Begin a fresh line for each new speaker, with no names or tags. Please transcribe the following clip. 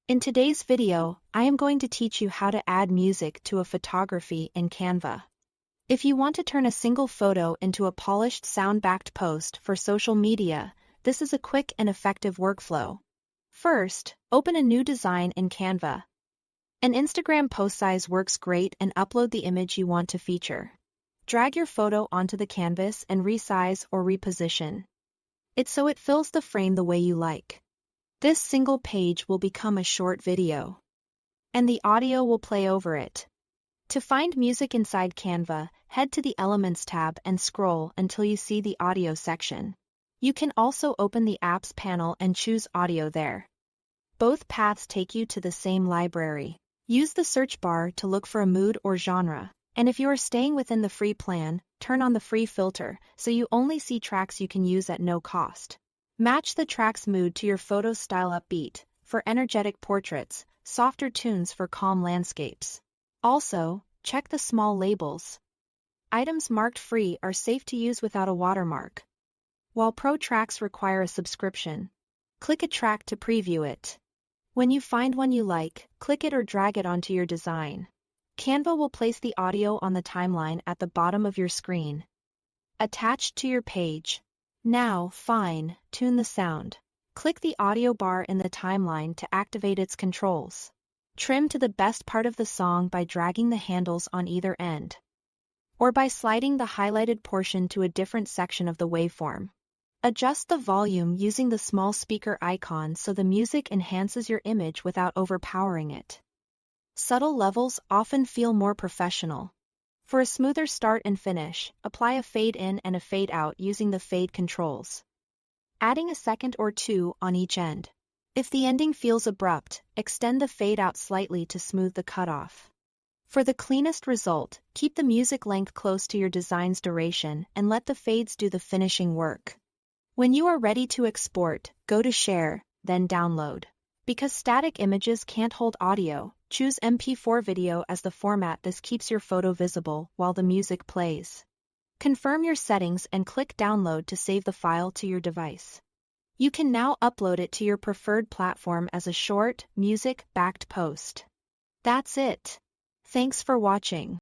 In today's video, I am going to teach you how to add music to a photography in Canva. If you want to turn a single photo into a polished sound-backed post for social media, this is a quick and effective workflow. First, open a new design in Canva. An Instagram post size works great and upload the image you want to feature. Drag your photo onto the canvas and resize or reposition it so it fills the frame the way you like. This single page will become a short video, and the audio will play over it. To find music inside Canva, head to the Elements tab and scroll until you see the audio section. You can also open the Apps panel and choose Audio there. Both paths take you to the same library. Use the search bar to look for a mood or genre, and if you are staying within the free plan, turn on the free filter so you only see tracks you can use at no cost. Match the track's mood to your photo style: upbeat for energetic portraits, softer tunes for calm landscapes. Also, check the small labels. Items marked free are safe to use without a watermark, while pro tracks require a subscription. Click a track to preview it. When you find one you like, click it or drag it onto your design. Canva will place the audio on the timeline at the bottom of your screen, attached to your page. Now, tune the sound. Click the audio bar in the timeline to activate its controls. Trim to the best part of the song by dragging the handles on either end, or by sliding the highlighted portion to a different section of the waveform. Adjust the volume using the small speaker icon so the music enhances your image without overpowering it. Subtle levels often feel more professional. For a smoother start and finish, apply a fade in and a fade out using the fade controls, adding a second or two on each end. If the ending feels abrupt, extend the fade out slightly to smooth the cutoff. For the cleanest result, keep the music length close to your design's duration and let the fades do the finishing work. When you are ready to export, go to Share, then Download. Because static images can't hold audio, choose MP4 video as the format. This keeps your photo visible while the music plays. Confirm your settings and click Download to save the file to your device. You can now upload it to your preferred platform as a short, music-backed post. That's it. Thanks for watching.